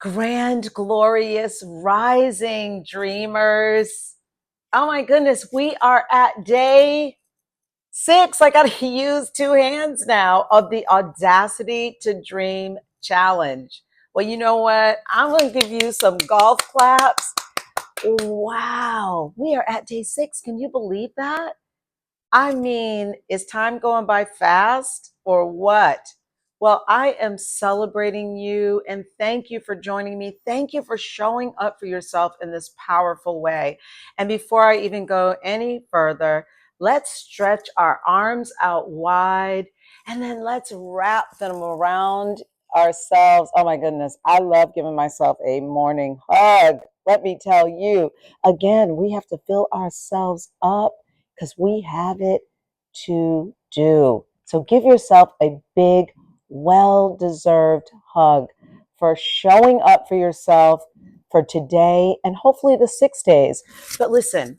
Grand, glorious, rising dreamers. Oh my goodness, we are at day 6. I got to use 2 hands now of the Audacity to Dream Challenge. Well, you know what? I'm going to give you some golf claps. Wow, we are at day 6. Can you believe that? I mean, is time going by fast or what? Well, I am celebrating you and thank you for joining me. Thank you for showing up for yourself in this powerful way. And before I even go any further, let's stretch our arms out wide and then let's wrap them around ourselves. Oh my goodness, I love giving myself a morning hug. Let me tell you, again, we have to fill ourselves up because we have it to do. So give yourself a big, well deserved hug for showing up for yourself for today and hopefully the 6 days. But listen,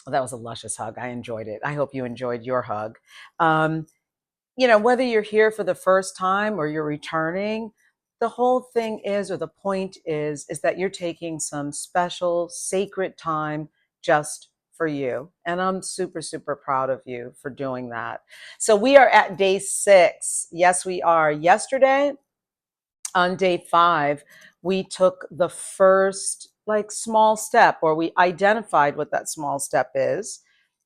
that was a luscious hug. I enjoyed it. I hope you enjoyed your hug. Um, whether you're here for the first time or you're returning, the whole thing is, or the point is that you're taking some special, sacred time just for you. And I'm super, super proud of you for doing that. So we are at day 6. Yes, we are. Yesterday, on day 5, we took the first small step, or we identified what that small step is,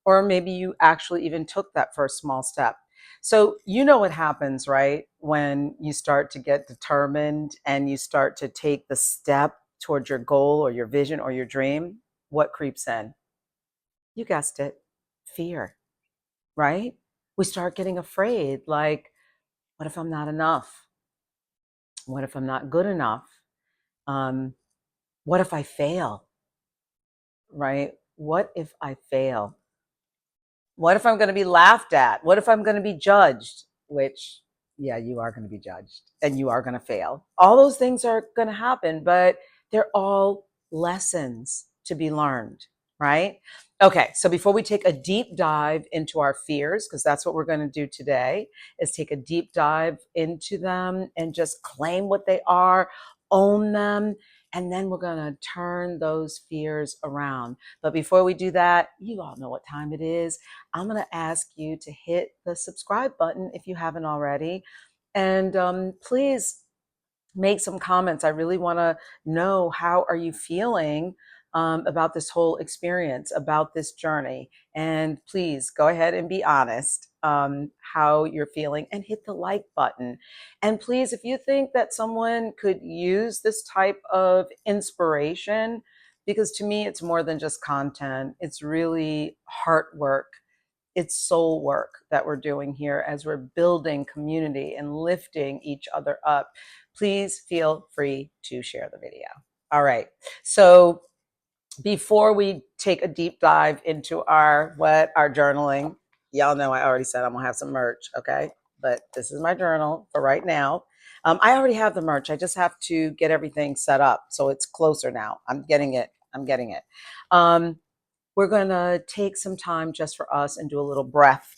or maybe you actually even took that first small step. So you know what happens, right? When you start to get determined and you start to take the step towards your goal or your vision or your dream, what creeps in? You guessed it, fear, right? We start getting afraid, like, what if I'm not enough? What if I'm not good enough? Um, what if I fail? Right? What if I fail? What if I'm going to be laughed at? What if I'm going to be judged? Which, yeah, you are going to be judged and you are going to fail. All those things are going to happen, but they're all lessons to be learned, right? Okay, so before we take a deep dive into our fears, because that's what we're going to do today, is take a deep dive into them and just claim what they are, own them, and then we're going to turn those fears around. But before we do that, you all know what time it is. I'm going to ask you to hit the subscribe button if you haven't already. And please make some comments. I really want to know, how are you feeling about this whole experience, about this journey? And please go ahead and be honest how you're feeling and hit the like button. And please, if you think that someone could use this type of inspiration, because to me, it's more than just content, it's really heart work. It's soul work that we're doing here as we're building community and lifting each other up. Please feel free to share the video. All right. So before we take a deep dive into our journaling, y'all know I already said I'm gonna have some merch, okay? But this is my journal for right now. I already have the merch. I just have to get everything set up, so it's closer now. I'm getting it. We're going to take some time just for us and do a little breath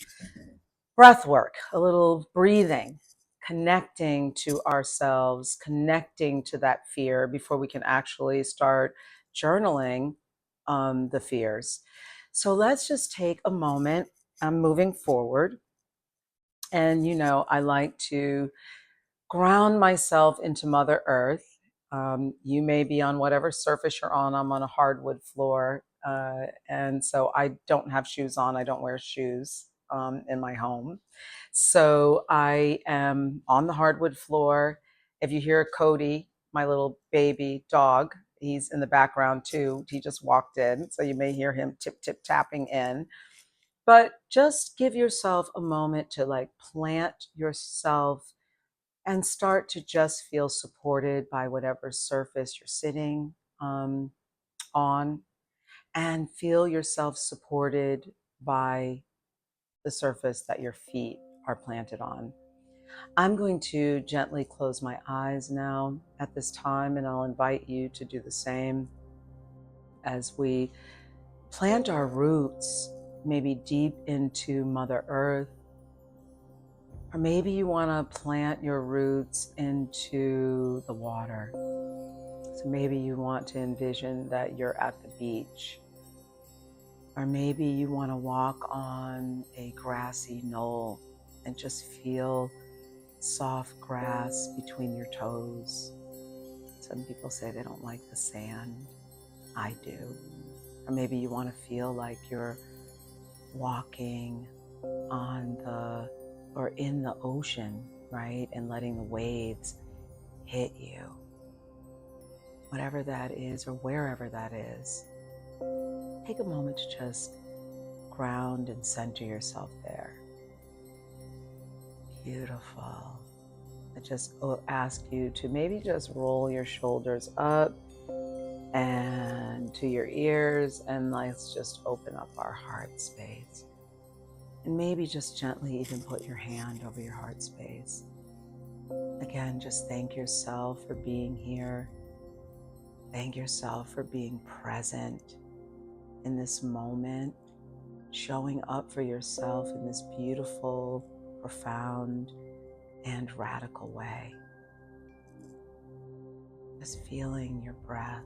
work, a little breathing, connecting to ourselves, connecting to that fear before we can actually start journaling the fears. So let's just take a moment. I'm moving forward. And, I like to ground myself into Mother Earth. You may be on whatever surface you're on. I'm on a hardwood floor. And so I don't have shoes on. I don't wear shoes in my home. So I am on the hardwood floor. If you hear Cody, my little baby dog, he's in the background too. He just walked in. So you may hear him tip, tip, tapping in. But just give yourself a moment to plant yourself and start to just feel supported by whatever surface you're sitting on, and feel yourself supported by the surface that your feet are planted on. I'm going to gently close my eyes now at this time, and I'll invite you to do the same as we plant our roots maybe deep into Mother Earth. Or maybe you want to plant your roots into the water. So maybe you want to envision that you're at the beach, or maybe you want to walk on a grassy knoll and just feel soft grass between your toes. Some people say they don't like the sand. I do. Or maybe you want to feel like you're walking on the or in the ocean, right? And letting the waves hit you. Whatever that is, or wherever that is, take a moment to just ground and center yourself there. Beautiful. I just ask you to maybe just roll your shoulders up and to your ears, and let's just open up our heart space. And maybe just gently even put your hand over your heart space. Again, just thank yourself for being here. Thank yourself for being present in this moment, showing up for yourself in this beautiful, profound, and radical way. Just feeling your breath,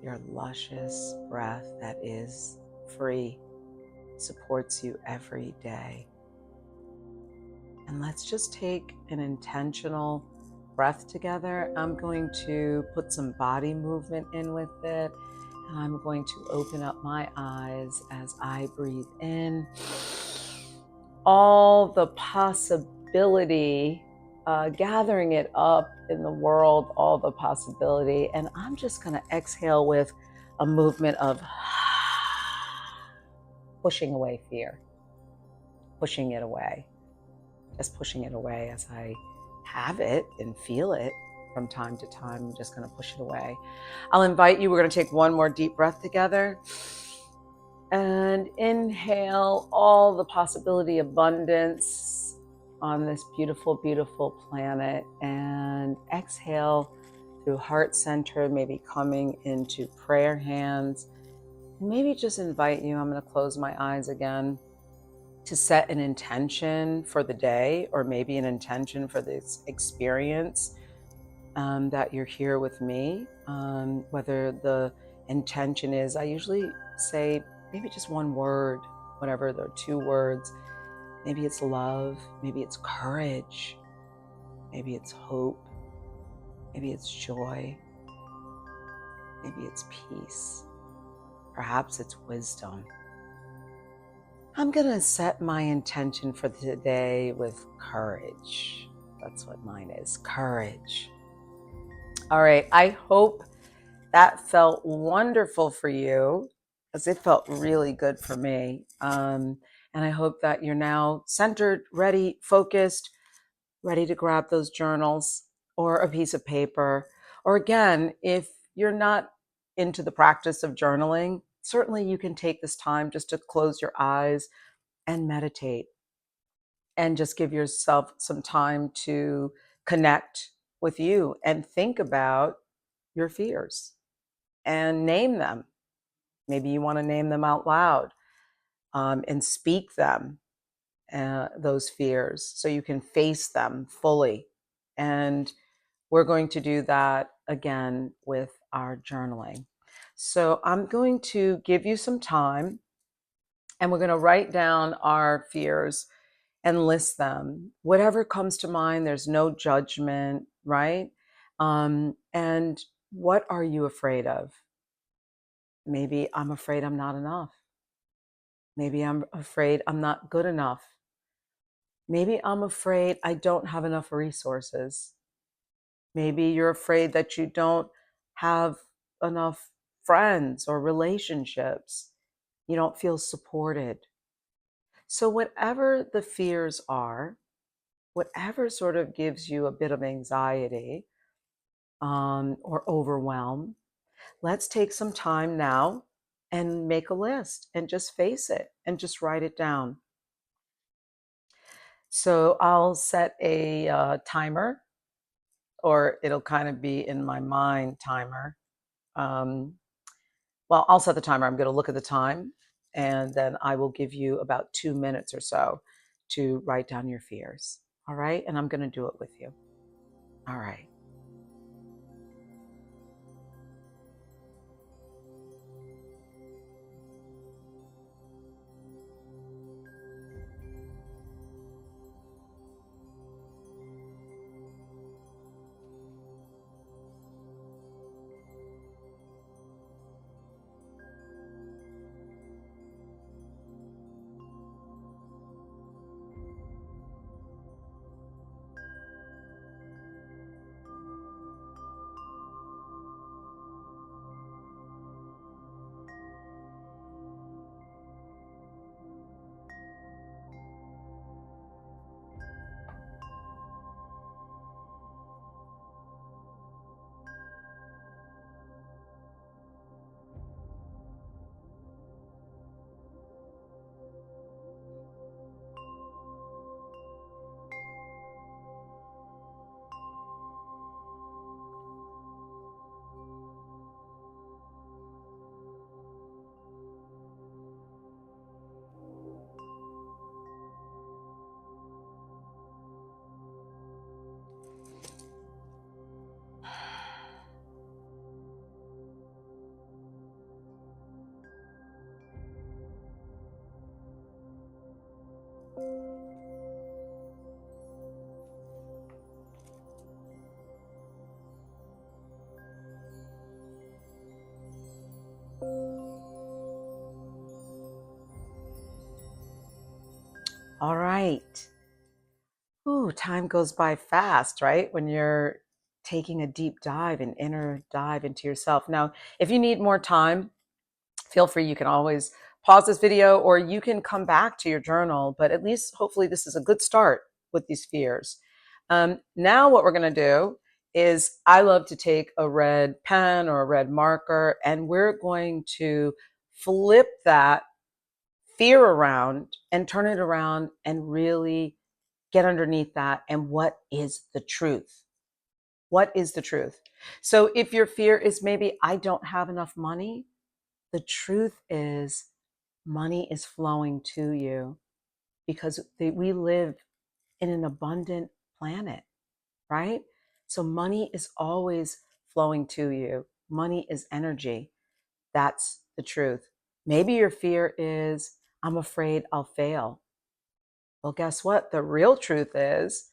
your luscious breath that is free, supports you every day. And let's just take an intentional breath together. I'm going to put some body movement in with it. And I'm going to open up my eyes as I breathe in. All the possibility, gathering it up in the world, all the possibility. And I'm just going to exhale with a movement of pushing away fear, pushing it away. Just pushing it away as I have it and feel it from time to time. I'm just going to push it away. I'll invite you, we're going to take one more deep breath together. And inhale all the possibility, abundance on this beautiful, beautiful planet. And exhale through heart center, maybe coming into prayer hands. Maybe just invite you, I'm going to close my eyes again, to set an intention for the day, or maybe an intention for this experience that you're here with me. Whether the intention is, I usually say maybe just one word, whatever the 2 words. Maybe it's love, maybe it's courage, maybe it's hope, maybe it's joy, maybe it's peace, perhaps it's wisdom. I'm going to set my intention for today with courage. That's what mine is, courage. All right, I hope that felt wonderful for you, because it felt really good for me. And I hope that you're now centered, ready, focused, ready to grab those journals or a piece of paper. Or again, if you're not into the practice of journaling, certainly you can take this time just to close your eyes and meditate, and just give yourself some time to connect with you and think about your fears and name them. Maybe you want to name them out loud, and speak them, those fears, so you can face them fully. And we're going to do that again with our journaling. So I'm going to give you some time, and we're going to write down our fears and list them. Whatever comes to mind, there's no judgment, right? And what are you afraid of? Maybe I'm afraid I'm not enough. Maybe I'm afraid I'm not good enough. Maybe I'm afraid I don't have enough resources. Maybe you're afraid that you don't have enough friends or relationships. You don't feel supported. So whatever the fears are, whatever sort of gives you a bit of anxiety, or overwhelm, let's take some time now and make a list and just face it and just write it down. So I'll set a timer, or it'll kind of be in my mind timer. Well, I'll set the timer. I'm going to look at the time, and then I will give you about 2 minutes or so to write down your fears. All right. And I'm going to do it with you. All right. right. Ooh, time goes by fast, right? When you're taking a deep dive, an inner dive into yourself. Now, if you need more time, feel free. You can always pause this video or you can come back to your journal, but at least hopefully this is a good start with these fears. Now, what we're going to do is I love to take a red pen or a red marker, and we're going to flip that fear around and turn it around and really get underneath that. And what is the truth? What is the truth? So if your fear is maybe I don't have enough money, the truth is money is flowing to you because we live in an abundant planet, right? So money is always flowing to you. Money is energy. That's the truth. Maybe your fear is I'm afraid I'll fail. Well, guess what? The real truth is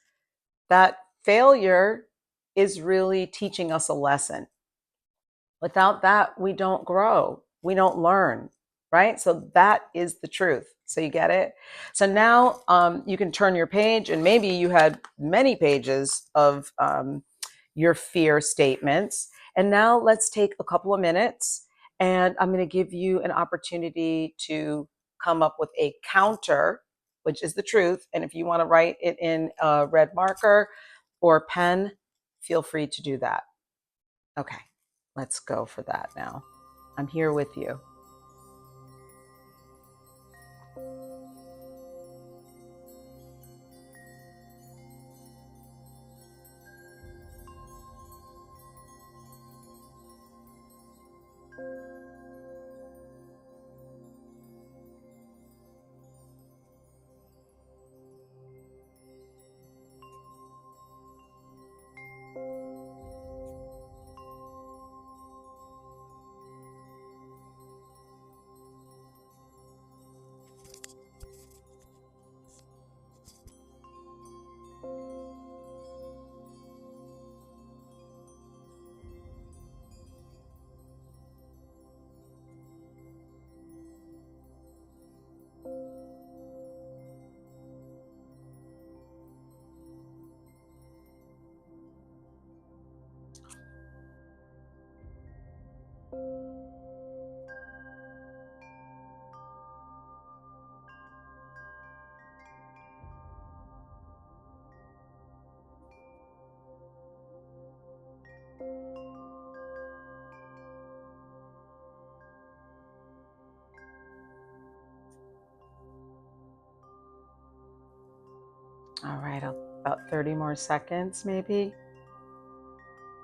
that failure is really teaching us a lesson. Without that, we don't grow, we don't learn, right? So that is the truth. So you get it? So now you can turn your page, and maybe you had many pages of your fear statements. And now let's take a couple of minutes, and I'm going to give you an opportunity to come up with a counter, which is the truth. And if you want to write it in a red marker or pen, feel free to do that. Okay, let's go for that now. I'm here with you. All right, about 30 more seconds maybe.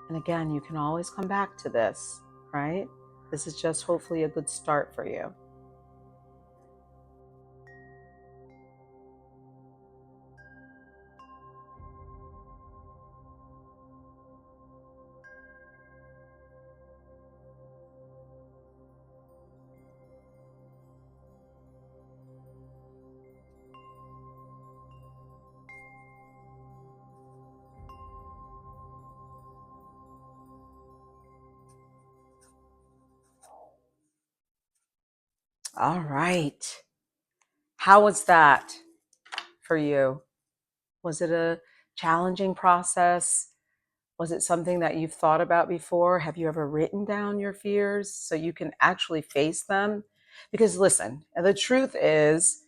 And again, you can always come back to this, right? This is just hopefully a good start for you. All right. How was that for you? Was it a challenging process? Was it something that you've thought about before? Have you ever written down your fears so you can actually face them? Because listen, the truth is,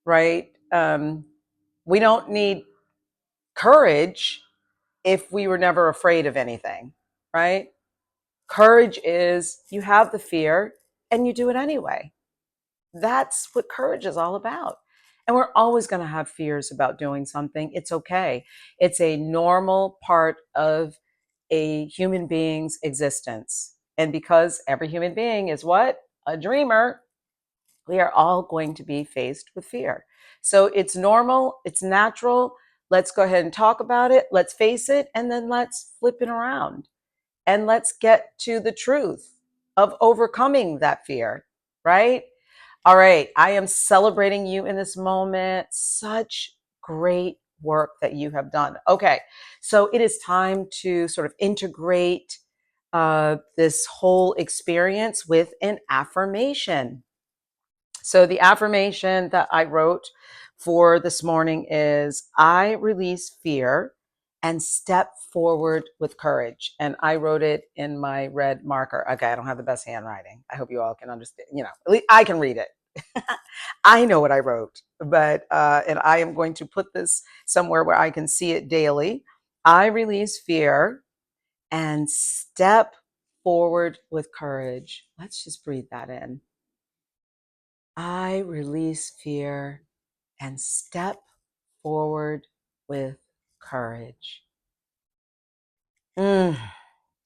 right? We don't need courage if we were never afraid of anything, right? Courage is you have the fear and you do it anyway. That's what courage is all about. And we're always going to have fears about doing something. It's okay. It's a normal part of a human being's existence. And because every human being is what? A dreamer, we are all going to be faced with fear. So it's normal, it's natural. Let's go ahead and talk about it. Let's face it, and then let's flip it around. And let's get to the truth of overcoming that fear, right? All right, I am celebrating you in this moment. Such great work that you have done. Okay, so it is time to sort of integrate this whole experience with an affirmation. So the affirmation that I wrote for this morning is I release fear and step forward with courage. And I wrote it in my red marker. Okay, I don't have the best handwriting. I hope you all can understand. At least I can read it. I know what I wrote, but and I am going to put this somewhere where I can see it daily. I release fear and step forward with courage. Let's just breathe that in. I release fear and step forward with courage. Mm,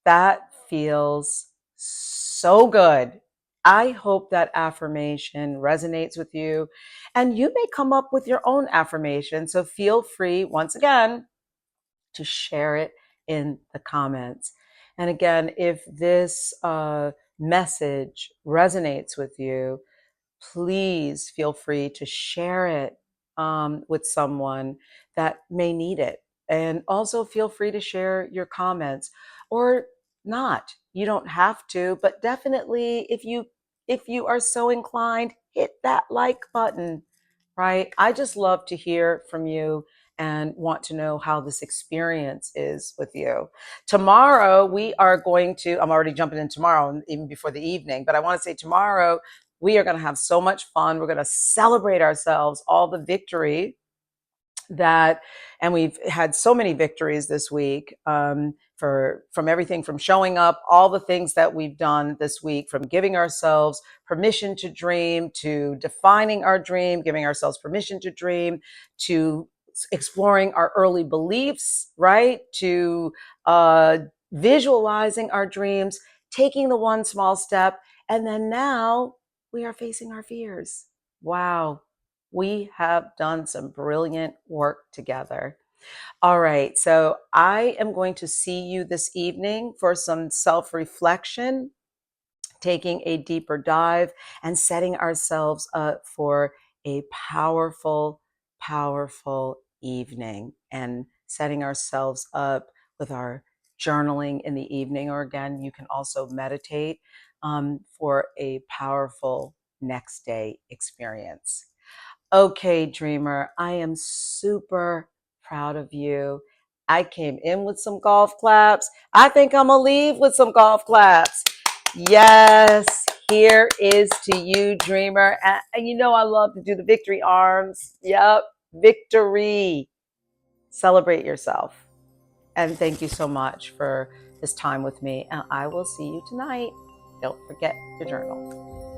that feels so good. I hope that affirmation resonates with you, and you may come up with your own affirmation. So feel free, once again, to share it in the comments. And again, if this message resonates with you, please feel free to share it with someone that may need it. And also feel free to share your comments or not. You don't have to, but definitely if you are so inclined, hit that like button, right? I just love to hear from you and want to know how this experience is with you. Tomorrow, we are going to, I'm already jumping in tomorrow, even before the evening, but I want to say tomorrow, we are going to have so much fun. We're going to celebrate ourselves, all the victory that, and we've had so many victories this week, from everything from showing up, all the things that we've done this week, from giving ourselves permission to dream, to defining our dream, giving ourselves permission to dream, to exploring our early beliefs, right? To visualizing our dreams, taking the one small step, and then now we are facing our fears. Wow, we have done some brilliant work together. All right, so I am going to see you this evening for some self reflection, taking a deeper dive and setting ourselves up for a powerful, powerful evening, and setting ourselves up with our journaling in the evening. Or again, you can also meditate for a powerful next day experience. Okay, dreamer, I am super proud of you. I came in with some golf claps. I think I'm gonna leave with some golf claps. Yes, here is to you, dreamer. And you know I love to do the victory arms. Yep, victory. Celebrate yourself. And thank you so much for this time with me. And I will see you tonight. Don't forget to journal.